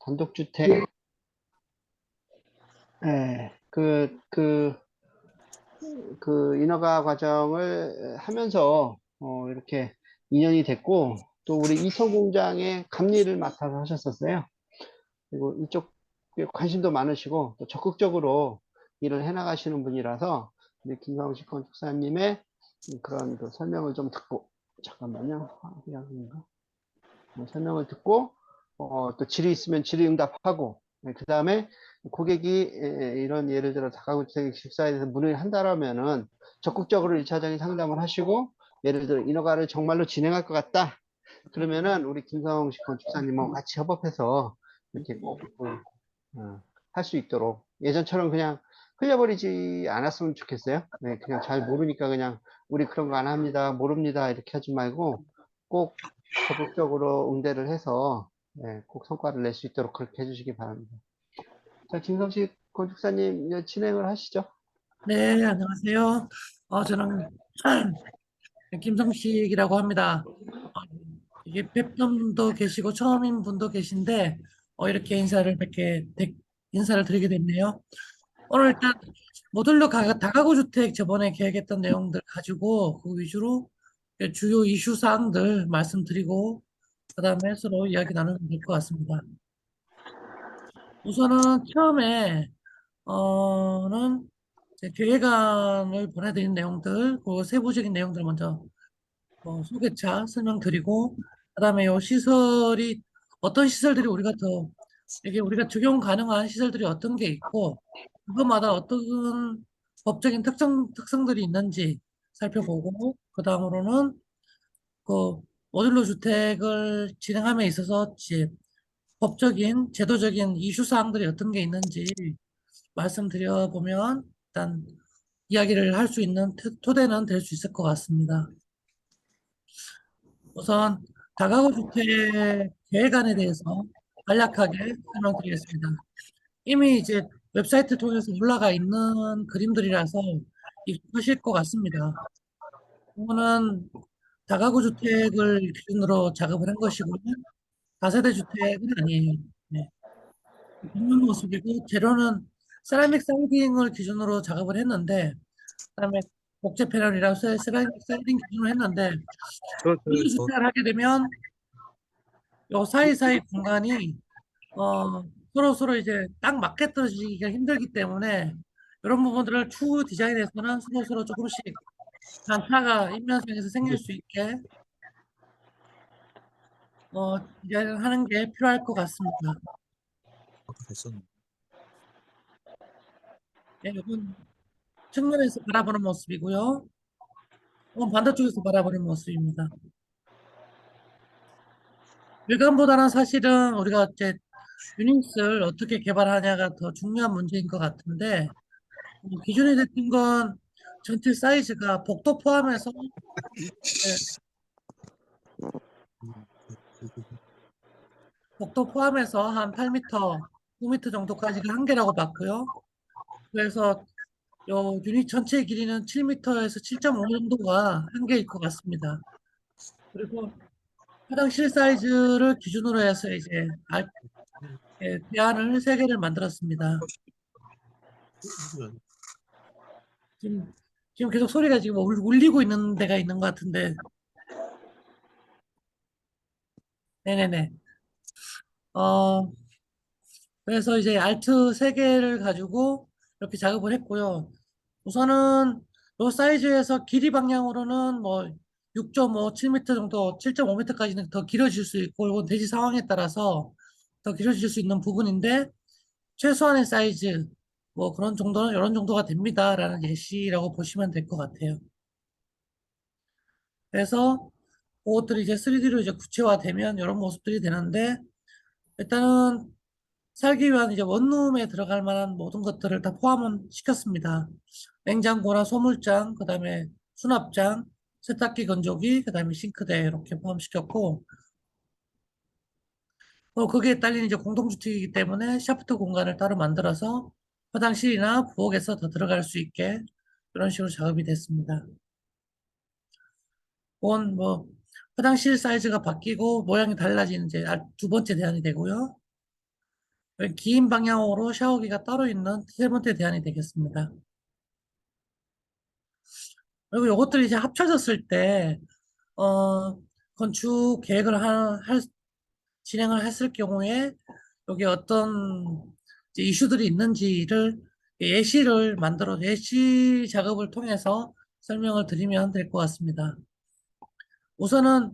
단독주택, 예, 인허가 과정을 하면서, 이렇게 2년이 됐고, 또 우리 이성공장의 감리를 맡아서 하셨었어요. 그리고 이쪽에 관심도 많으시고, 또 적극적으로 일을 해나가시는 분이라서, 우리 김광식 건축사님의 그런 그 설명을 좀 듣고, 잠깐만요. 설명을 듣고 또 질의 있으면 질의응답하고 그 다음에 고객이 이런 예를 들어 다가구주택 식사에 대해서 문의를 한다라면은 적극적으로 1차적인 상담을 하시고 예를 들어 인허가를 정말로 진행할 것 같다 그러면은 우리 김성식 건축사님하고 같이 협업해서 이렇게 꼭 할 수 있도록 예전처럼 그냥 흘려버리지 않았으면 좋겠어요. 네, 그냥 잘 모르니까 그냥 우리 그런 거 안 합니다, 모릅니다 이렇게 하지 말고 꼭 적극적으로 응대를 해서 꼭 성과를 낼 수 있도록 그렇게 해주시기 바랍니다. 자, 김성식 건축사님 이제 진행을 하시죠. 네, 안녕하세요. 저는 김성식이라고 합니다. 이게 뵙던 분도 계시고 처음인 분도 계신데 이렇게 인사를 드리게 됐네요. 오늘 일단 모듈러 다가구 주택 저번에 계획했던 내용들 가지고 그 위주로 주요 이슈 사항들 말씀드리고 그다음에 서로 이야기 나누면 될 것 같습니다. 우선은 처음에 는 이제 계획안을 보내드린 내용들, 그 세부적인 내용들 먼저 소개차 설명드리고, 그다음에 요 시설이 어떤 시설들이 이게 우리가 적용 가능한 시설들이 어떤 게 있고, 그것마다 어떤 법적인 특성들이 있는지 살펴보고, 그 다음으로는 그 모듈러 주택을 진행함에 있어서 이제 법적인, 제도적인 이슈 사항들이 어떤 게 있는지 말씀드려보면 일단 이야기를 할 수 있는 토대는 될 수 있을 것 같습니다. 우선 다가구 주택 계획안에 대해서 간략하게 설명드리겠습니다. 이미 이제 웹사이트 통해서 올라가 있는 그림들이라서 익숙하실 것 같습니다. 이거는 다가구 주택을 기준으로 작업을 한 것이고요. 다세대 주택은 아니에요. 네. 있는 모습이고 재료는 세라믹 사이딩을 기준으로 작업을 했는데 그다음에 목재 패널이랑 세라믹 사이딩 기준으로 했는데 이런 주택을 하게 되면 요 사이사이 공간이 서로 이제 딱 맞게 떨어지기가 힘들기 때문에 이런 부분들을 추후 디자인에서는 서로 조금씩 단차가 인면성에서 생길 수 있게 디자인을 하는 게 필요할 것 같습니다. 예, 이건 측면에서 바라보는 모습이고요. 이건 반대쪽에서 바라보는 모습입니다. 외관보다는 사실은 우리가 이제 유닛을 어떻게 개발하냐가 더 중요한 문제인 것 같은데 기준이 됐던 건 전체 사이즈가 복도 포함해서 예, 복도 포함해서 한 8m, 9m 정도까지가 한계라고 봤고요. 그래서 요 유닛 전체 길이는 7m에서 7.5 정도가 한계일 것 같습니다. 그리고 화장실 사이즈를 기준으로 해서 이제 대안을 3개를 만들었습니다. 지금, 지금 계속 소리가 지금 울리고 있는 데가 있는 것 같은데, 네네네. 어, 그래서 이제 알트 3개를 가지고 이렇게 작업을 했고요. 우선은 이 사이즈에서 길이 방향으로는 뭐 6.5, 7m 정도, 7.5m까지는 더 길어질 수 있고, 이건 대지 상황에 따라서 더 길어질 수 있는 부분인데, 최소한의 사이즈, 뭐 그런 정도는 이런 정도가 됩니다라는 예시라고 보시면 될 것 같아요. 그래서 그것들이 이제 3D로 이제 구체화되면 이런 모습들이 되는데, 일단은 살기 위한 이제 원룸에 들어갈 만한 모든 것들을 다 포함은 시켰습니다. 냉장고나 소물장, 그다음에 수납장, 세탁기 건조기, 그다음에 싱크대 이렇게 포함시켰고, 거기에 딸린 이제 공동주택이기 때문에 샤프트 공간을 따로 만들어서 화장실이나 부엌에서 더 들어갈 수 있게 이런 식으로 작업이 됐습니다. 그건 뭐 화장실 사이즈가 바뀌고 모양이 달라진 이제 두 번째 대안이 되고요. 긴 방향으로 샤워기가 따로 있는 세 번째 대안이 되겠습니다. 그리고 이것들이 이제 합쳐졌을 때, 어, 건축 계획을 진행을 했을 경우에 여기 어떤 이제 이슈들이 있는지를 예시 작업을 통해서 설명을 드리면 될 것 같습니다. 우선은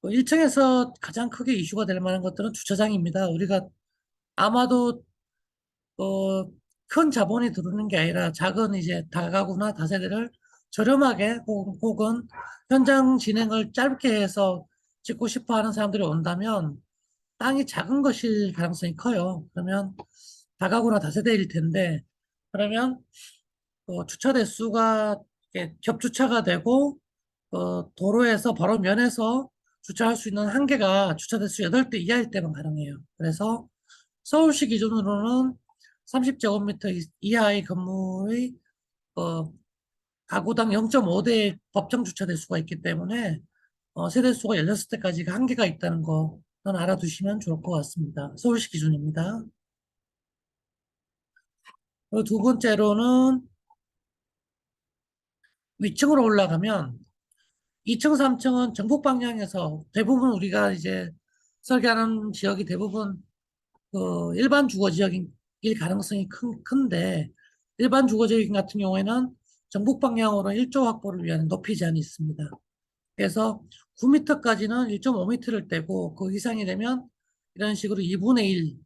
1층에서 가장 크게 이슈가 될 만한 것들은 주차장입니다. 우리가 아마도 어, 큰 자본이 들어오는 게 아니라 작은 이제 다가구나 다세대를 저렴하게 혹은 현장 진행을 짧게 해서 짓고 싶어 하는 사람들이 온다면 땅이 작은 것일 가능성이 커요. 그러면 다가구나 다세대일 텐데 그러면 주차 대수가 이렇게 겹주차가 되고 도로에서 바로 면에서 주차할 수 있는 한계가 주차 대수 8대 이하일 때만 가능해요. 그래서 서울시 기준으로는 30제곱미터 이하의 건물의 어, 가구당 0.5대 법정 주차 대수가 있기 때문에 세대수가 16대까지가 한계가 있다는 거는 알아두시면 좋을 것 같습니다. 서울시 기준입니다. 그리고 두 번째로는 위층으로 올라가면 2층, 3층은 전북 방향에서 대부분 우리가 이제 설계하는 지역이 대부분 일반 주거 지역일 가능성이 큰데 일반 주거 지역 같은 경우에는 전북 방향으로 1조 확보를 위한 높이 제한이 있습니다. 그래서 9m까지는 1.5m를 떼고 그 이상이 되면 이런 식으로 2분의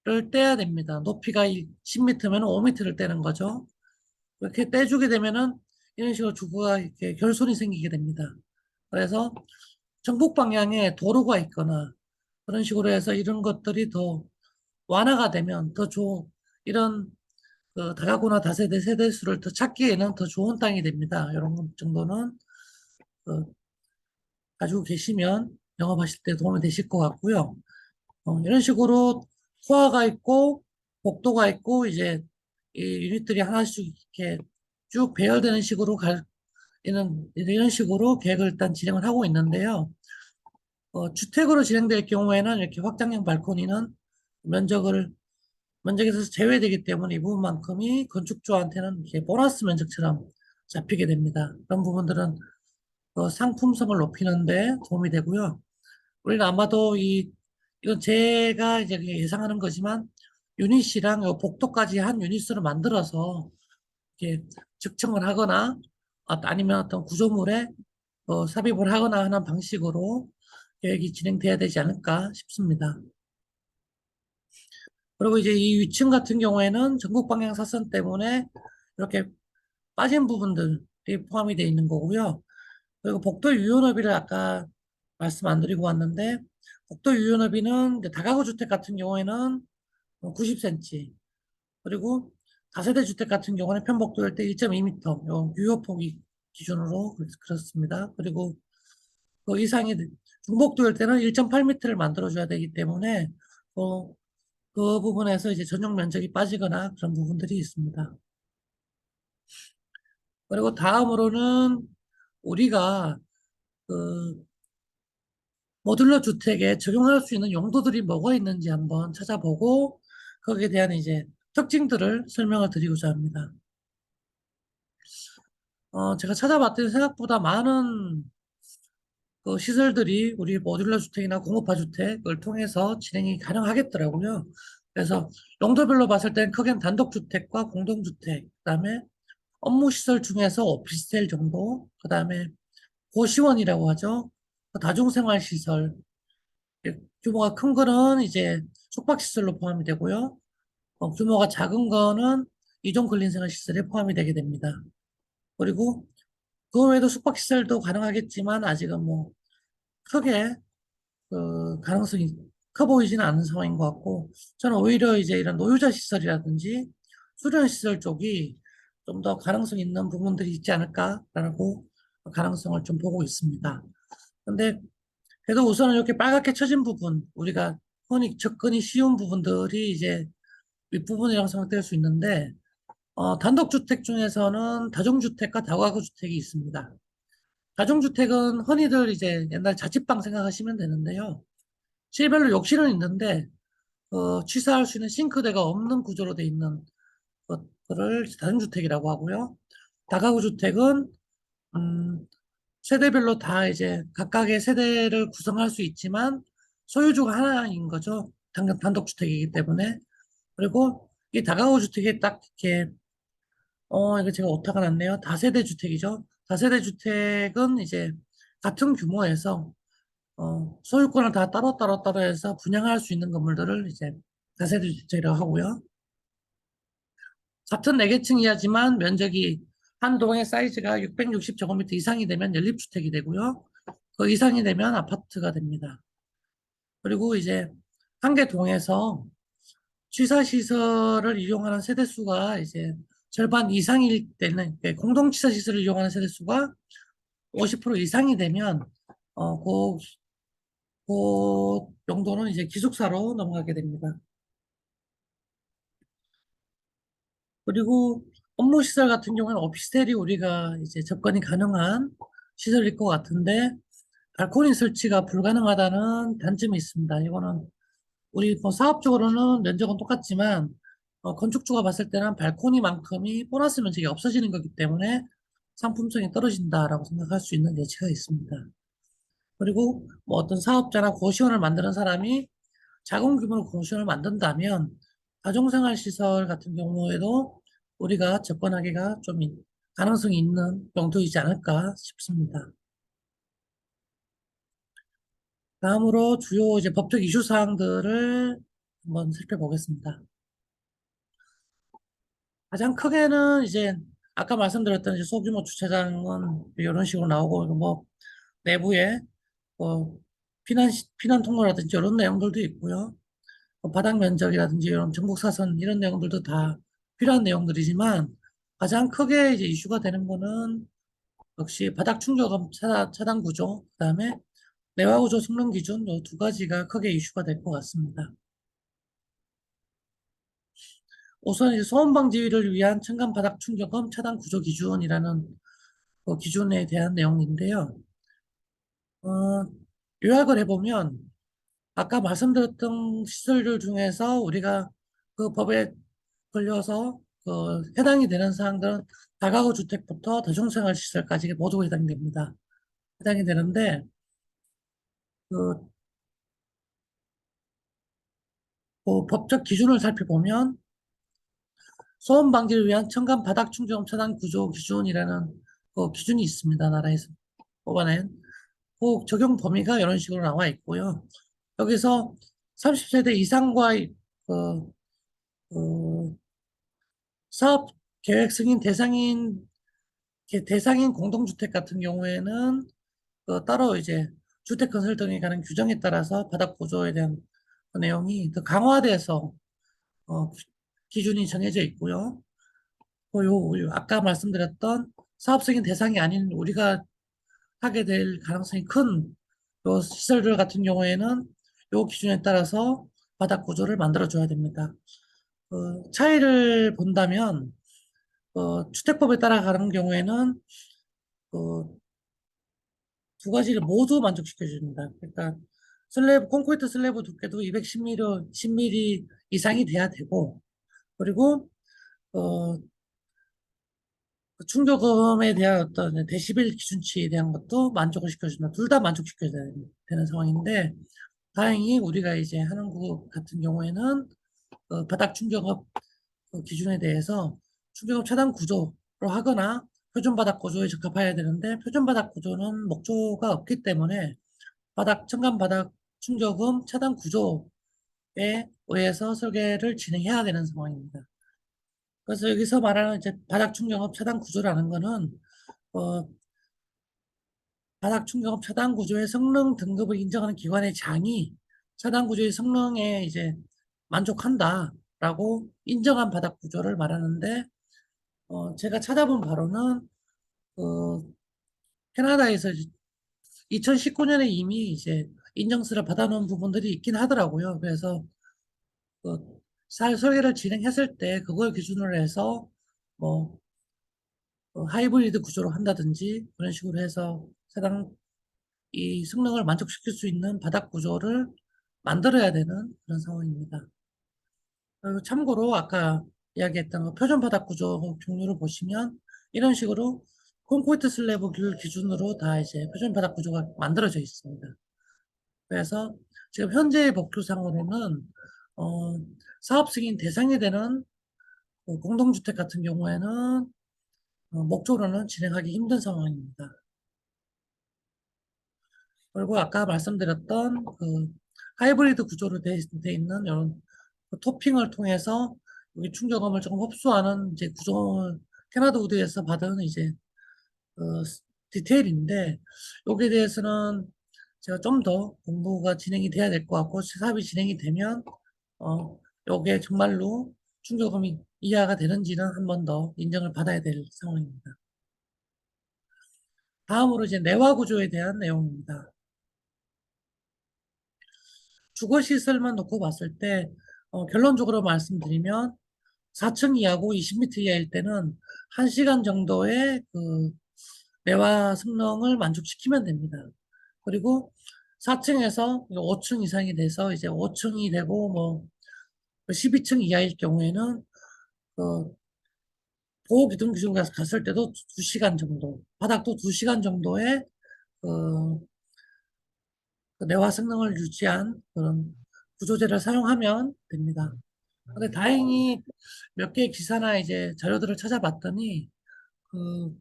1을 떼야 됩니다. 높이가 10m면 5m를 떼는 거죠. 그렇게 떼주게 되면은 이런 식으로 주거가 이렇게 결손이 생기게 됩니다. 그래서 전북 방향에 도로가 있거나 그런 식으로 해서 이런 것들이 더 완화가 되면 이런 다가구나 다세대 세대수를 더 찾기에는 더 좋은 땅이 됩니다. 이런 것 정도는 어, 가지고 계시면 영업하실 때 도움이 되실 것 같고요. 이런 식으로 포화가 있고 복도가 있고 이제 이 유닛들이 하나씩 이렇게 쭉 배열되는 식으로 이런 식으로 계획을 일단 진행을 하고 있는데요. 주택으로 진행될 경우에는 이렇게 확장형 발코니는 면적을 면적에서 제외되기 때문에 이 부분만큼이 건축주한테는 이렇게 보너스 면적처럼 잡히게 됩니다. 그런 부분들은 상품성을 높이는데 도움이 되고요. 우리는 아마도 이건 제가 이제 그냥 예상하는 거지만 유닛이랑 요 복도까지 한 유닛으로 만들어서 이렇게 측정을 하거나 아니면 어떤 구조물에 삽입을 하거나 하는 방식으로 계획이 진행돼야 되지 않을까 싶습니다. 그리고 이제 이 위층 같은 경우에는 전국 방향 사선 때문에 이렇게 빠진 부분들이 포함이 되어 있는 거고요. 그리고 복도 유효너비를 아까 말씀 안 드리고 왔는데 복도 유효너비는 이제 다가구 주택 같은 경우에는 90cm 그리고 다세대 주택 같은 경우는 편복도일 때 1.2m 요 유효폭이 기준으로 그렇습니다. 그리고 그 이상이 중복도일 때는 1.8m를 만들어줘야 되기 때문에 어, 그 부분에서 이제 전용 면적이 빠지거나 그런 부분들이 있습니다. 그리고 다음으로는 우리가 그 모듈러 주택에 적용할 수 있는 용도들이 뭐가 있는지 한번 찾아보고 거기에 대한 이제 특징들을 설명을 드리고자 합니다. 제가 찾아봤더니 생각보다 많은 그 시설들이 우리 모듈러 주택이나 공업화 주택을 통해서 진행이 가능하겠더라고요. 그래서 용도별로 봤을 땐 크게는 단독주택과 공동주택, 그다음에 업무시설 중에서 오피스텔 정도, 그다음에 고시원이라고 하죠. 다중생활시설, 규모가 큰 거는 이제 숙박시설로 포함이 되고요. 규모가 작은 거는 이종 근린생활시설에 포함이 되게 됩니다. 그리고 그 외에도 숙박시설도 가능하겠지만 아직은 뭐 크게 그 가능성이 커 보이지는 않는 상황인 것 같고 저는 오히려 이제 이런 노유자 시설이라든지 수련 시설 쪽이 좀 더 가능성 있는 부분들이 있지 않을까라고 가능성을 좀 보고 있습니다. 근데 그래도 우선은 이렇게 빨갛게 쳐진 부분, 우리가 흔히 접근이 쉬운 부분들이 이제 윗부분이라고 생각될 수 있는데, 단독주택 중에서는 다중주택과 다가구주택이 있습니다. 다중주택은 흔히들 이제 옛날 자취방 생각하시면 되는데요. 실별로 욕실은 있는데, 취사할 수 있는 싱크대가 없는 구조로 돼 있는 것들을 다중주택이라고 하고요. 다가구 주택은 음, 세대별로 다 이제 각각의 세대를 구성할 수 있지만 소유주가 하나인 거죠. 단독주택이기 때문에. 그리고 이 다가구 주택에 딱 이렇게 이거 제가 오타가 났네요. 다세대 주택이죠. 다세대 주택은 이제 같은 규모에서 소유권을 다 따로 해서 분양할 수 있는 건물들을 이제 다세대 주택이라고 하고요. 같은 4개층이야지만 면적이 한 동의 사이즈가 660제곱미터 이상이 되면 연립주택이 되고요. 그 이상이 되면 아파트가 됩니다. 그리고 이제 한 개 동에서 취사시설을 이용하는 세대수가 이제 절반 이상일 때는, 공동취사시설을 이용하는 세대수가 50% 이상이 되면, 그 용도는 이제 기숙사로 넘어가게 됩니다. 그리고 업무시설 같은 경우는 오피스텔이 우리가 이제 접근이 가능한 시설일 것 같은데, 발코니 설치가 불가능하다는 단점이 있습니다. 이거는 우리 뭐 사업적으로는 면적은 똑같지만, 건축주가 봤을 때는 발코니만큼이 보너스 면적이 없어지는 거기 때문에 상품성이 떨어진다라고 생각할 수 있는 예시가 있습니다. 그리고 뭐 어떤 사업자나 고시원을 만드는 사람이 작은 규모로 고시원을 만든다면 가정생활시설 같은 경우에도 우리가 접근하기가 좀 가능성이 있는 용도이지 않을까 싶습니다. 다음으로 주요 이제 법적 이슈 사항들을 한번 살펴보겠습니다. 가장 크게는 이제 아까 말씀드렸던 이제 소규모 주차장은 이런 식으로 나오고 뭐 내부에 뭐 피난 통로라든지 이런 내용들도 있고요. 바닥 면적이라든지 이런 전국 사선 이런 내용들도 다 필요한 내용들이지만 가장 크게 이제 이슈가 되는 거는 역시 바닥 충격음 차단 구조, 그다음에 내화 구조 성능 기준 이 두 가지가 크게 이슈가 될 것 같습니다. 우선 이제 소음 방지를 위한 층간 바닥 충격음 차단 구조 기준이라는 그 기준에 대한 내용인데요. 어, 요약을 해보면 아까 말씀드렸던 시설들 중에서 우리가 그 법에 걸려서 그 해당이 되는 사항들은 다가구 주택부터 다중생활 시설까지 모두 해당이 됩니다. 해당이 되는데 그, 그 법적 기준을 살펴보면 소음 방지를 위한 층간 바닥 충격 차단 구조 기준이라는 그 기준이 있습니다. 나라에서 뽑아낸 그 적용 범위가 이런 식으로 나와 있고요. 여기서 30세대 이상과의 그, 그 사업 계획 승인 대상인 공동주택 같은 경우에는 따로 이제 주택 건설 등에 관한 규정에 따라서 바닥 구조에 대한 그 내용이 더 강화돼서 어, 기준이 정해져 있고요. 아까 말씀드렸던 사업 승인 대상이 아닌 우리가 하게 될 가능성이 큰 요 시설들 같은 경우에는 요 기준에 따라서 바닥 구조를 만들어 줘야 됩니다. 차이를 본다면 주택법에 따라가는 경우에는 그 두 가지를 모두 만족시켜 줍니다. 그러니까 콘크리트 슬래브 두께도 210mm, 10mm 이상이 돼야 되고, 그리고 어, 그 충격음에 대한 어떤 데시벨 기준치에 대한 것도 만족을 시켜준다. 둘 다 만족시켜야 되는 상황인데, 다행히 우리가 이제 하는 국 같은 경우에는 바닥 충격업 그 기준에 대해서 충격업 차단 구조로 하거나 표준 바닥 구조에 적합해야 되는데 표준 바닥 구조는 목조가 없기 때문에 층간 바닥 충격음 차단 구조에 의해서 설계를 진행해야 되는 상황입니다. 그래서 여기서 말하는 이제 바닥 충격업 차단 구조라는 거는 어, 바닥 충격업 차단 구조의 성능 등급을 인정하는 기관의 장이 차단 구조의 성능에 이제 만족한다라고 인정한 바닥 구조를 말하는데 제가 찾아본 바로는 그 캐나다에서 2019년에 이미 이제 인정서를 받아놓은 부분들이 있긴 하더라고요. 그래서 그 설계를 진행했을 때 그걸 기준으로 해서 뭐 하이브리드 구조로 한다든지 그런 식으로 해서 사당 이 성능을 만족시킬 수 있는 바닥 구조를 만들어야 되는 그런 상황입니다. 그리고 참고로 아까 이야기했던 그 표준 바닥 구조 종류를 보시면 이런 식으로 콘크리트 슬래브를 기준으로 다 이제 표준 바닥 구조가 만들어져 있습니다. 그래서 지금 현재 법규상으로는 어, 사업 승인 대상이 되는 그 공동주택 같은 경우에는 목조로는 진행하기 힘든 상황입니다. 그리고 아까 말씀드렸던 그 하이브리드 구조로 돼 있는 이런 그 토핑을 통해서 여기 충격음을 조금 흡수하는 이제 구조 캐나다 우드에서 받은 이제 그 디테일인데 여기에 대해서는 제가 좀 더 공부가 진행이 돼야 될 것 같고 사업이 진행이 되면 요게 정말로 충격음이 이하가 되는지는 한 번 더 인정을 받아야 될 상황입니다. 다음으로 이제 내화 구조에 대한 내용입니다. 주거 시설만 놓고 봤을 때 결론적으로 말씀드리면 4층 이하고 20m 이하일 때는 1시간 정도의 그 내화 성능을 만족시키면 됩니다. 그리고 4층에서 5층 이상이 돼서 이제 5층이 되고 뭐 12층 이하일 경우에는 그 보호기둥 기준 갔을 때도 2시간 정도, 바닥도 2시간 정도의 그, 그 내화 성능을 유지한 그런 구조재를 사용하면 됩니다. 근데 다행히 몇 개의 기사나 이제 자료들을 찾아봤더니 그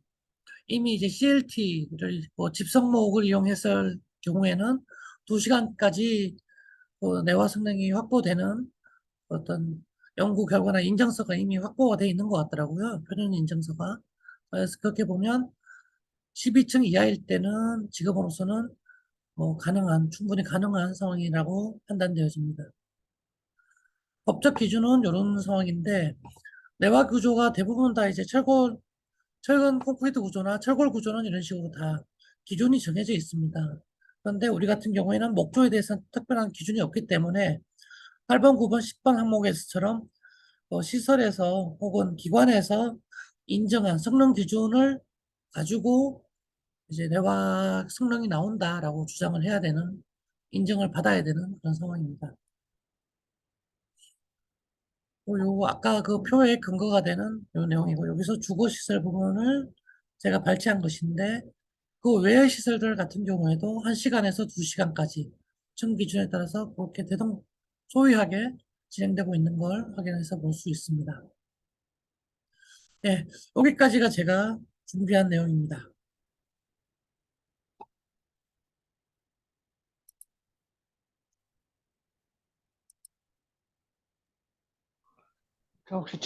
이미 이제 CLT를 뭐 집성모옥을 이용했을 경우에는 2시간까지 그 내화 성능이 확보되는 어떤 연구 결과나 인증서가 이미 확보가 돼 있는 것 같더라고요. 표준 인증서가. 그래서 그렇게 보면 12층 이하일 때는 지금으로서는 뭐 충분히 가능한 상황이라고 판단되어집니다. 법적 기준은 이런 상황인데 내화 구조가 대부분 다 이제 철근 콘크리트 구조나 철골 구조는 이런 식으로 다 기준이 정해져 있습니다. 그런데 우리 같은 경우에는 목조에 대해서는 특별한 기준이 없기 때문에 8번, 9번, 10번 항목에서처럼 시설에서 혹은 기관에서 인정한 성능 기준을 가지고 이제 내화 성능이 나온다라고 주장을 해야 되는, 인정을 받아야 되는 그런 상황입니다. 요 아까 그 표에 근거가 되는 요 내용이고 여기서 주거시설 부분을 제가 발췌한 것인데 그 외의 시설들 같은 경우에도 1시간에서 2시간까지 층 기준에 따라서 그렇게 소유하게 진행되고 있는 걸 확인해서 볼 수 있습니다. 네, 여기까지가 제가 준비한 내용입니다. 자, 혹시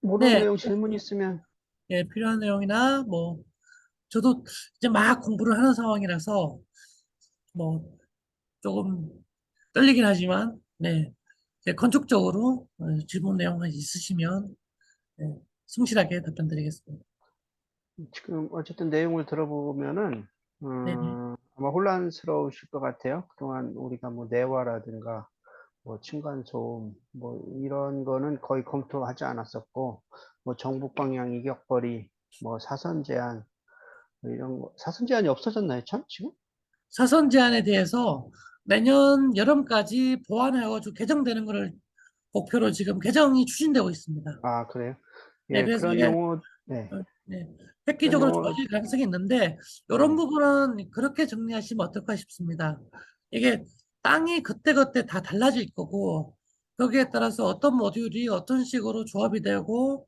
모르는 네, 내용 질문 있으면, 예, 필요한 내용이나 뭐 저도 이제 막 공부를 하는 상황이라서 뭐 조금 떨리긴 하지만 네, 이제 건축적으로 질문 내용이 있으시면 네, 성실하게 답변드리겠습니다. 지금 어쨌든 내용을 들어보면은, 네네. 아마 혼란스러우실 것 같아요. 그동안 우리가 뭐 내화라든가, 뭐 층간소음, 뭐 이런 거는 거의 검토하지 않았었고, 뭐 정북 방향 이격거리, 뭐 사선 제한, 뭐 이런 거, 사선 제한이 없어졌나요, 참, 지금? 사선 제한에 대해서 내년 여름까지 보완해가지고 개정되는 것을 목표로 지금 개정이 추진되고 있습니다. 아, 그래요? 네, 예, 그래서 그런 이게 용어, 네, 네, 그런 획기적으로 용어, 좋아질 가능성이 있는데 이런 네. 부분은 그렇게 정리하시면 어떨까 싶습니다. 이게 땅이 그때그때 다 달라질 거고 거기에 따라서 어떤 모듈이 어떤 식으로 조합이 되고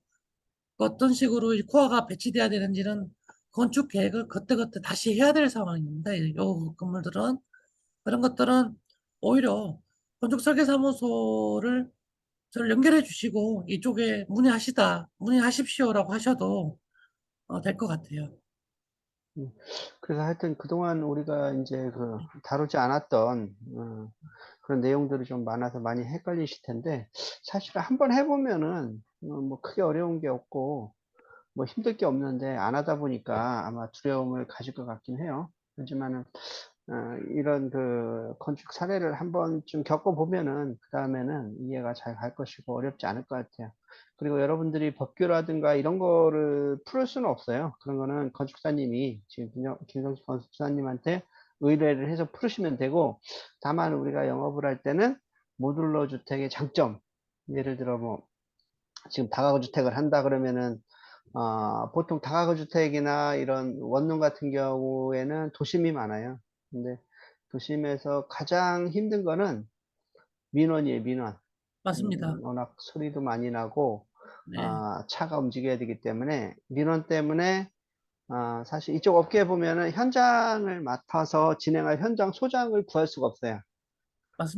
어떤 식으로 이 코어가 배치돼야 되는지는 건축 계획을 그때그때 다시 해야 될 상황입니다. 이 건물들은 그런 것들은 오히려 건축 설계사무소를 저를 연결해 주시고 이쪽에 문의하십시오라고 하셔도 될 것 같아요. 음, 그래서 하여튼 그동안 우리가 이제 다루지 않았던, 그런 내용들이 좀 많아서 많이 헷갈리실 텐데, 사실 한번 해보면은, 뭐 크게 어려운 게 없고, 뭐 힘들 게 없는데, 안 하다 보니까 아마 두려움을 가질 것 같긴 해요. 하지만은, 이런 건축 사례를 한번 좀 겪어보면은, 그 다음에는 이해가 잘 갈 것이고 어렵지 않을 것 같아요. 그리고 여러분들이 법규라든가 이런 거를 풀을 수는 없어요. 그런 거는 건축사님이, 지금 김성식 건축사님한테 의뢰를 해서 풀으시면 되고, 다만 우리가 영업을 할 때는 모듈러 주택의 장점, 예를 들어 뭐 지금 다가구 주택을 한다 그러면은 보통 다가구 주택이나 이런 원룸 같은 경우에는 도심이 많아요. 근데 도심에서 가장 힘든 거는 민원이에요, 민원. 맞습니다. 워낙 소리도 많이 나고 네, 차가 움직여야 되기 때문에 민원 때문에 사실 이쪽 업계에 보면은 현장을 맡아서 진행할 현장 소장을 구할 수가 없어요.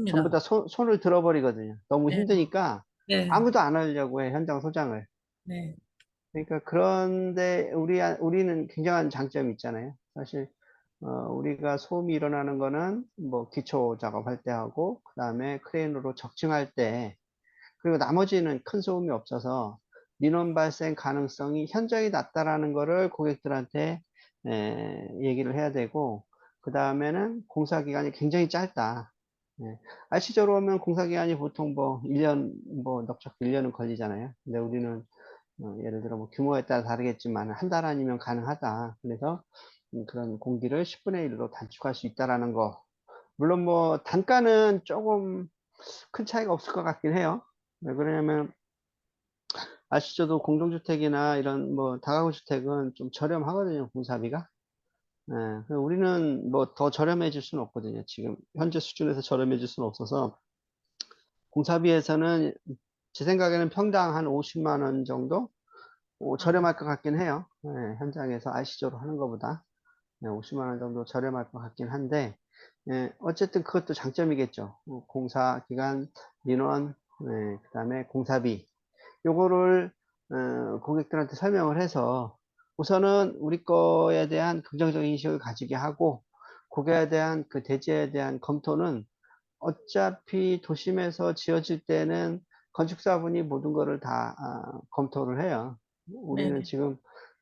전부 맞습니다. 다 손을 들어버리거든요. 너무 네, 힘드니까 네, 아무도 안 하려고 해, 현장 소장을. 네, 그러니까 그런데 우리는 굉장한 장점이 있잖아요. 사실 우리가 소음이 일어나는 거는 뭐 기초 작업할 때 하고 그다음에 크레인으로 적층할 때, 그리고 나머지는 큰 소음이 없어서 민원 발생 가능성이 현저히 낮다라는 거를 고객들한테 얘기를 해야 되고, 그 다음에는 공사 기간이 굉장히 짧다. RC적으로 오면 공사 기간이 보통 뭐 1년, 뭐 넉적 1년은 걸리잖아요. 근데 우리는 예를 들어 뭐 규모에 따라 다르겠지만 한 달 아니면 가능하다. 그래서 그런 공기를 10분의 1로 단축할 수 있다라는 거. 물론 뭐 단가는 조금 큰 차이가 없을 것 같긴 해요. 왜 그러냐면 아시죠도 공동주택이나 이런 뭐 다가구 주택은 좀 저렴하거든요, 공사비가. 예, 그래서 우리는 뭐 더 저렴해질 수는 없거든요. 지금 현재 수준에서 저렴해질 수는 없어서 공사비에서는 제 생각에는 평당 한 50만 원 정도 아, 저렴할 것 같긴 해요. 예, 현장에서 RC조로 하는 것보다 50만 원 정도 저렴할 것 같긴 한데, 어쨌든 그것도 장점이겠죠. 공사 기간, 민원, 그다음에 공사비, 요거를 고객들한테 설명을 해서 우선은 우리 거에 대한 긍정적인 인식을 가지게 하고, 그거에 대한 그 대지에 대한 검토는 어차피 도심에서 지어질 때는 건축사분이 모든 거를 다 검토를 해요. 우리는 네네, 지금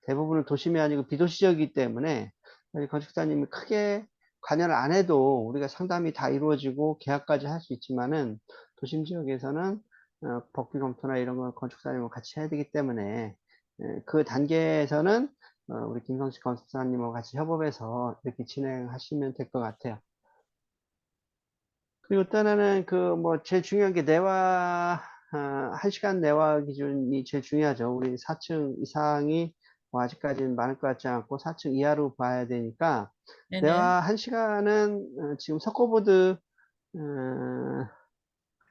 대부분은 도심이 아니고 비도시적이기 때문에 저희 건축사님이 크게 관여를 안 해도 우리가 상담이 다 이루어지고 계약까지 할 수 있지만은, 도심 지역에서는 법규 검토나 이런 걸 건축사님과 같이 해야 되기 때문에 그 단계에서는 우리 김성식 건축사님과 같이 협업해서 이렇게 진행하시면 될 것 같아요. 그리고 또 하나는 그 뭐 제일 중요한 게 내화, 1시간 내화 기준이 제일 중요하죠. 우리 4층 이상이 뭐 아직까지는 많을 것 같지 않고 4층 이하로 봐야 되니까, 네네, 내화 1시간은 지금 석고보드,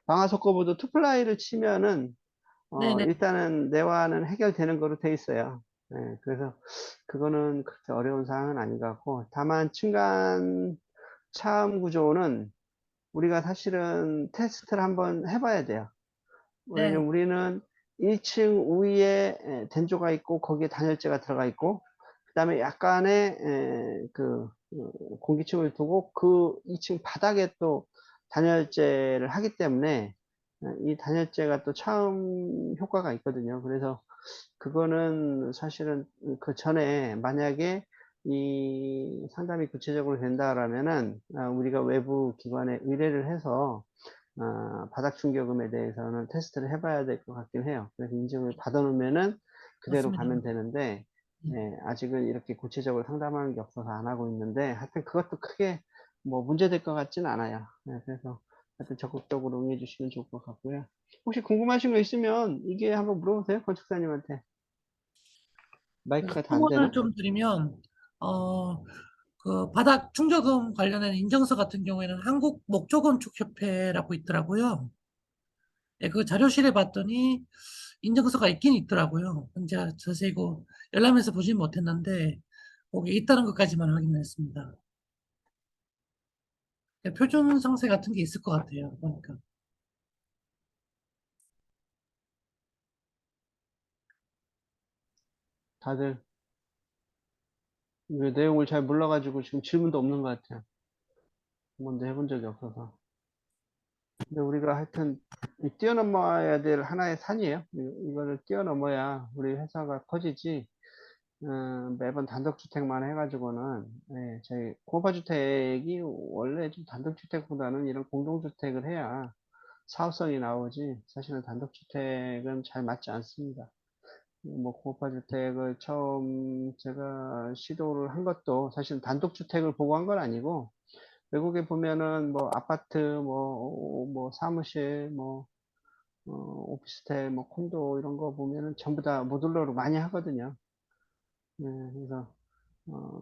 방화 석고보드 투플라이를 치면은 네네, 일단은 내화는 해결되는 거로 돼 있어요. 그래서 그거는 그렇게 어려운 사항은 아닌 것 같고, 다만 층간 차음 구조는 우리가 사실은 테스트를 한번 해봐야 돼요. 네, 왜냐면 우리는 1층 위에 den조가 있고 거기에 단열재가 들어가 있고, 그 다음에 약간의 공기층을 두고 그 2층 바닥에 또 단열재를 하기 때문에 이 단열재가 또 차음 효과가 있거든요. 그래서 그거는 사실은 그 전에 만약에 이 상담이 구체적으로 된다라면은 우리가 외부 기관에 의뢰를 해서 바닥 충격음에 대해서는 테스트를 해봐야 될 것 같긴 해요. 그래서 인증을 받아놓으면은 그대로 맞습니다. 가면 되는데, 아직은 이렇게 구체적으로 상담하는 게 없어서 안 하고 있는데, 하여튼 그것도 크게 뭐 문제될 것 같진 않아요. 그래서 하여튼 적극적으로 응해 주시면 좋을 것 같고요. 혹시 궁금하신 거 있으면 이게 한번 물어보세요, 건축사님한테. 그래서 마이크가 다 안 질문을 되나? 좀 드리면, 어, 그 바닥 충족음 관련된 인증서 같은 경우에는 한국 목조건축협회라고 있더라고요. 네, 그 자료실에 봤더니 인증서가 있긴 있더라고요. 제가 자세히 그 열람해서 보진 못했는데 거기 있다는 것까지만 확인했습니다. 네, 표준 상세 같은 게 있을 것 같아요. 보니까. 다들 왜 내용을 잘 몰라가지고 지금 질문도 없는 것 같아요. 한 번도 해본 적이 없어서. 근데 우리가 하여튼 뛰어넘어야 될 하나의 산이에요. 이거를 뛰어넘어야 우리 회사가 커지지. 매번 단독주택만 해가지고는, 저희 고가주택이 원래 좀 단독주택보다는 이런 공동주택을 해야 사업성이 나오지, 사실은 단독주택은 잘 맞지 않습니다. 뭐 고가주택을 처음 제가 시도를 한 것도 사실 단독주택을 보고 한 건 아니고, 외국에 보면은 뭐 아파트, 뭐 사무실, 뭐 오피스텔, 뭐 콘도 이런 거 보면은 전부 다 모듈러로 많이 하거든요. 네, 그래서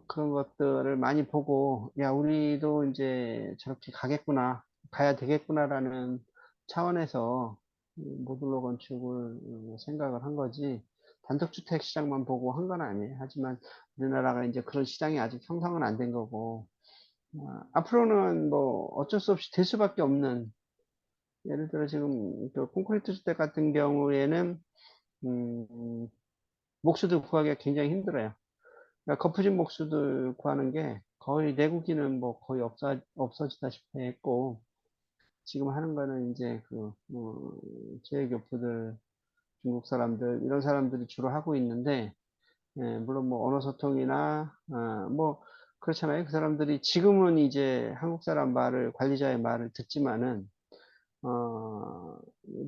그런 것들을 많이 보고, 야, 우리도 이제 저렇게 가겠구나, 가야 되겠구나라는 차원에서 모듈러 건축을 생각을 한 거지, 단독주택 시장만 보고 한 건 아니에요. 하지만 우리나라가 이제 그런 시장이 아직 형성은 안 된 거고, 앞으로는 뭐 어쩔 수 없이 될 수밖에 없는, 예를 들어 지금 그 콘크리트 주택 같은 경우에는, 음, 목수들 구하기가 굉장히 힘들어요. 그러니까 거푸집 목수들 구하는 게 거의 내국인은 뭐 거의 없어지다시피 했고, 지금 하는 거는 이제 제외교포들, 중국 사람들, 이런 사람들이 주로 하고 있는데, 예, 물론 뭐 언어 소통이나, 뭐, 그렇잖아요. 그 사람들이 지금은 이제 한국 사람 말을, 관리자의 말을 듣지만은, 어,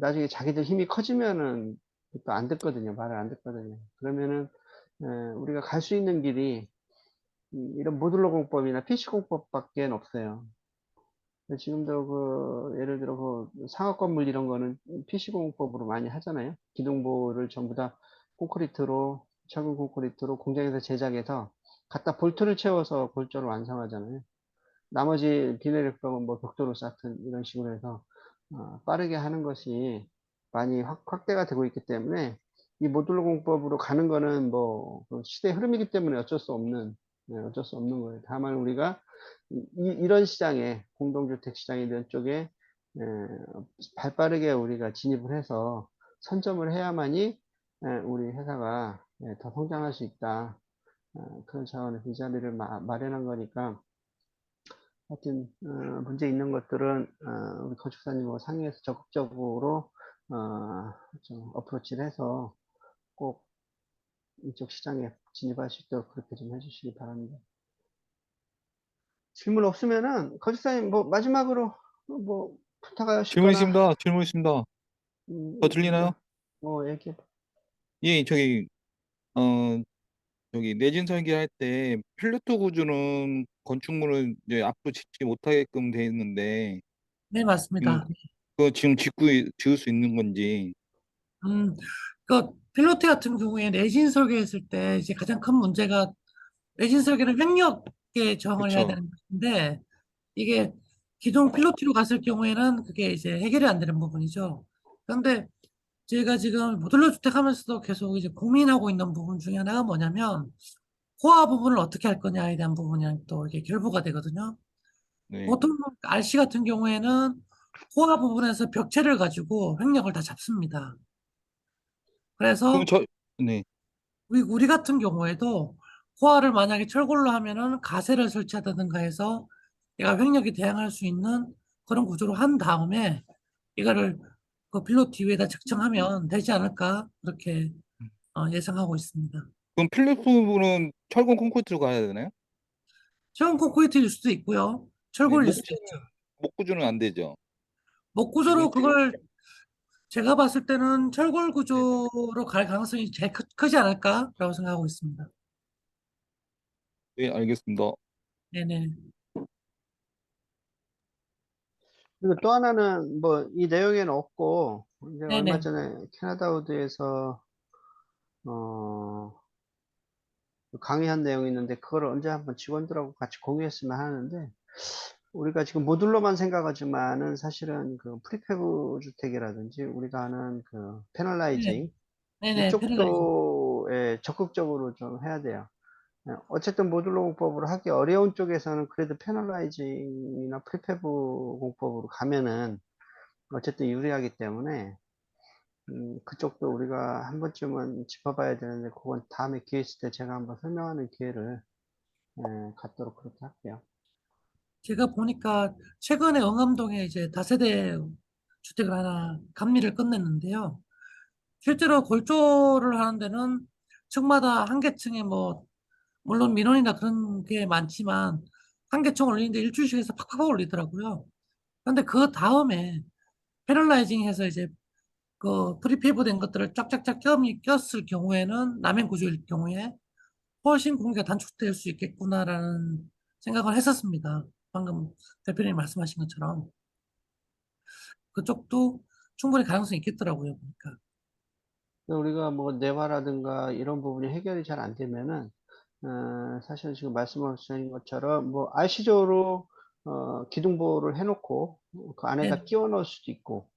나중에 자기들 힘이 커지면은 또 안 듣거든요. 말을 안 듣거든요. 그러면은, 우리가 갈 수 있는 길이 이런 모듈러 공법이나 PC 공법밖에 없어요. 지금도 예를 들어 상업 건물 이런 거는 PC 공법으로 많이 하잖아요. 기둥부를 전부 다 콘크리트로, 철근 콘크리트로 공장에서 제작해서 갖다 볼트를 채워서 골조를 완성하잖아요. 나머지 비내리 블록은 뭐 벽돌로 쌓든 이런 식으로 해서 빠르게 하는 것이 많이 확대가 되고 있기 때문에 이 모듈러 공법으로 가는 거는 그 시대의 흐름이기 때문에 어쩔 수 없는 거예요. 다만 우리가 이런 시장에, 공동주택 시장에 이런 쪽에 에, 발빠르게 우리가 진입을 해서 선점을 해야만이 우리 회사가 더 성장할 수 있다. 그런 차원에서 이 자리를 마련한 거니까 하여튼 문제 있는 것들은 우리 건축사님하고 상의해서 적극적으로 좀 어프로치를 해서 꼭 이쪽 시장에 진입할 수 있도록 그렇게 좀 해주시기 바랍니다. 질문 없으면은 건축사님 뭐 마지막으로 뭐 부탁하실 질문 거나 있습니다. 질문 있습니다. 더 들리나요? 얘기해. 예, 어, 내진 설계할 때 필로토 구조는 건축물을 이제 앞으로 짓지 못하게끔 돼 있는데, 네, 지금 맞습니다. 그거 지금 지을 수 있는 건지. 음, 그 필로티 같은 경우에 내진 설계했을 때 이제 가장 큰 문제가 내진 설계는 횡력에 저항을 해야 그쵸. 되는 것인데 이게 기존 필로티로 갔을 경우에는 그게 이제 해결이 안 되는 부분이죠. 그런데 제가 지금 모듈러 주택 하면서도 계속 이제 고민하고 있는 부분 중에 하나가 뭐냐면 코어 부분을 어떻게 할 거냐에 대한 부분이 또 이게 결부가 되거든요. 네. 보통 RC 같은 경우에는 코어 부분에서 벽체를 가지고 횡력을 다 잡습니다. 그럼 그래서 네. 우리 같은 경우에도 코어를 만약에 철골로 하면은 가세를 설치하다든가 해서 얘가 횡력이 대항할 수 있는 그런 구조로 한 다음에 이거를 그 필로티 위에다 적정하면 되지 않을까 그렇게 예상하고 있습니다. 그럼 필로토는 철근 콘크리트로 가야 되나요? 처음 콘크리트일 수도 있고요. 네, 철골일 수도 있죠. 목구조는 안 되죠. 목 지금 구조로 그걸 제가 봤을 때는 철골 네네. 구조로 갈 가능성이 제일 크지 않을까라고 생각하고 있습니다. 네, 알겠습니다. 네네. 그리고 또 하나는 뭐 이 내용에는 없고 이제 얼마 네네. 전에 캐나다 우드에서 강의한 내용이 있는데 그걸 언제 한번 직원들하고 같이 공유했으면 하는데, 우리가 지금 모듈로만 생각하지만은 사실은 그 프리패브 주택이라든지 우리가 하는 그 네. 패널라이징 네네. 패널라이징. 이쪽도 적극적으로 좀 해야 돼요. 어쨌든 모듈러 공법으로 하기 어려운 쪽에서는 그래도 패널라이징이나 프리패브 공법으로 가면은 어쨌든 유리하기 때문에 그쪽도 우리가 한 번쯤은 짚어봐야 되는데, 그건 다음에 기회 있을 때 제가 한번 설명하는 기회를 갖도록 그렇게 할게요. 제가 보니까 최근에 영암동에 이제 다세대 주택을 하나 감리를 끝냈는데요. 실제로 골조를 하는 데는 층마다 한 개층에 뭐 물론 민원이나 그런 게 많지만 한 개층 올리는데 일주일씩 해서 팍팍 올리더라고요. 그런데 그 다음에 패널라이징 해서 이제 그 프리페이브 된 것들을 쫙쫙쫙 꼈을 경우에는 남행 구조일 경우에 훨씬 공기가 단축될 수 있겠구나라는 생각을 했었습니다. 방금 대표님 말씀하신 것처럼 그쪽도 충분히 가능성이 있겠더라고요, 보니까. 우리가 뭐 내화라든가 이런 부분이 해결이 잘 안 되면은 사실 지금 말씀하신 것처럼 뭐 RC조로 기둥보호를 해놓고 그 네, 안에다 끼워 넣을 수도 있고,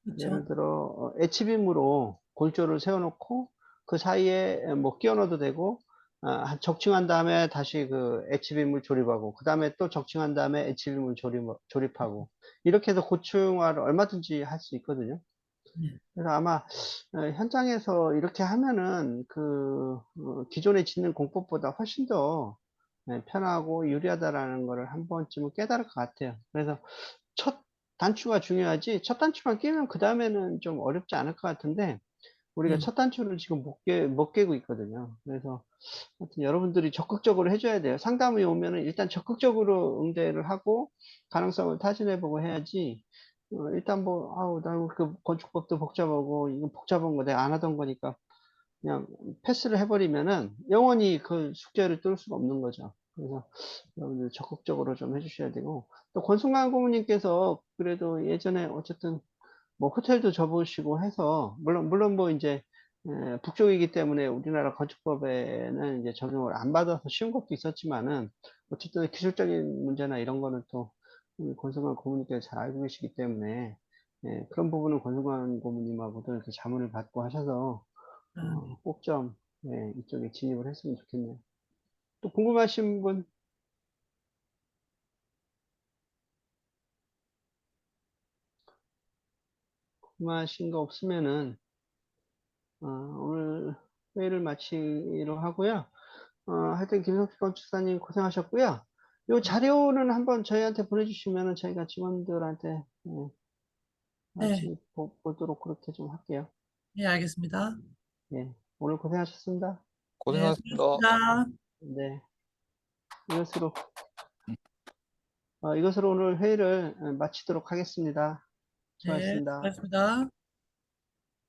그렇죠. 예를 들어 H빔으로 골조를 세워놓고 그 사이에 뭐 끼워 넣어도 되고, 적층한 다음에 다시 그 H빔을 조립하고 그 다음에 또 적층한 다음에 H빔을 조립하고 이렇게 해서 고층화를 얼마든지 할 수 있거든요. 네, 그래서 아마 현장에서 이렇게 하면은 기존에 짓는 공법보다 훨씬 더 편하고 유리하다라는 거를 한 번쯤은 깨달을 것 같아요. 그래서 첫 단추가 중요하지, 첫 단추만 끼면 그 다음에는 좀 어렵지 않을 것 같은데, 우리가 네. 첫 단추를 지금 못 깨고 있거든요. 그래서 하여튼 여러분들이 적극적으로 해줘야 돼요. 상담이 오면은 일단 적극적으로 응대를 하고 가능성을 타진해보고 해야지. 일단 뭐, 아우, 나 그 건축법도 복잡하고, 이건 복잡한 거 내가 안 하던 거니까 그냥 패스를 해버리면은 영원히 그 숙제를 뚫을 수가 없는 거죠. 그래서 여러분들 적극적으로 좀 해주셔야 되고, 또 권순관 고모님께서 그래도 예전에 어쨌든 뭐 호텔도 접으시고 해서, 물론 뭐 이제 북쪽이기 때문에 우리나라 건축법에는 이제 적용을 안 받아서 쉬운 것도 있었지만은, 어쨌든 기술적인 문제나 이런 거는 또 우리 권성관 고모님께서 잘 알고 계시기 때문에, 그런 부분은 권성관 고모님하고도 이렇게 자문을 받고 하셔서 아, 네. 꼭 좀 이쪽에 진입을 했으면 좋겠네요. 또 궁금하신 분, 궁금하신 거 없으면은 오늘 회의를 마치기로 하고요. 하여튼 김석희 건축사님 고생하셨고요. 요 자료는 한번 저희한테 보내주시면은 저희가 직원들한테 네, 같이 보도록 그렇게 좀 할게요. 네, 알겠습니다. 예, 오늘 고생하셨습니다. 네, 고생하셨습니다. 수고하셨습니다. 네, 이것으로 이것으로 오늘 회의를 마치도록 하겠습니다. 네, 수고하셨습니다. 수고하셨습니다.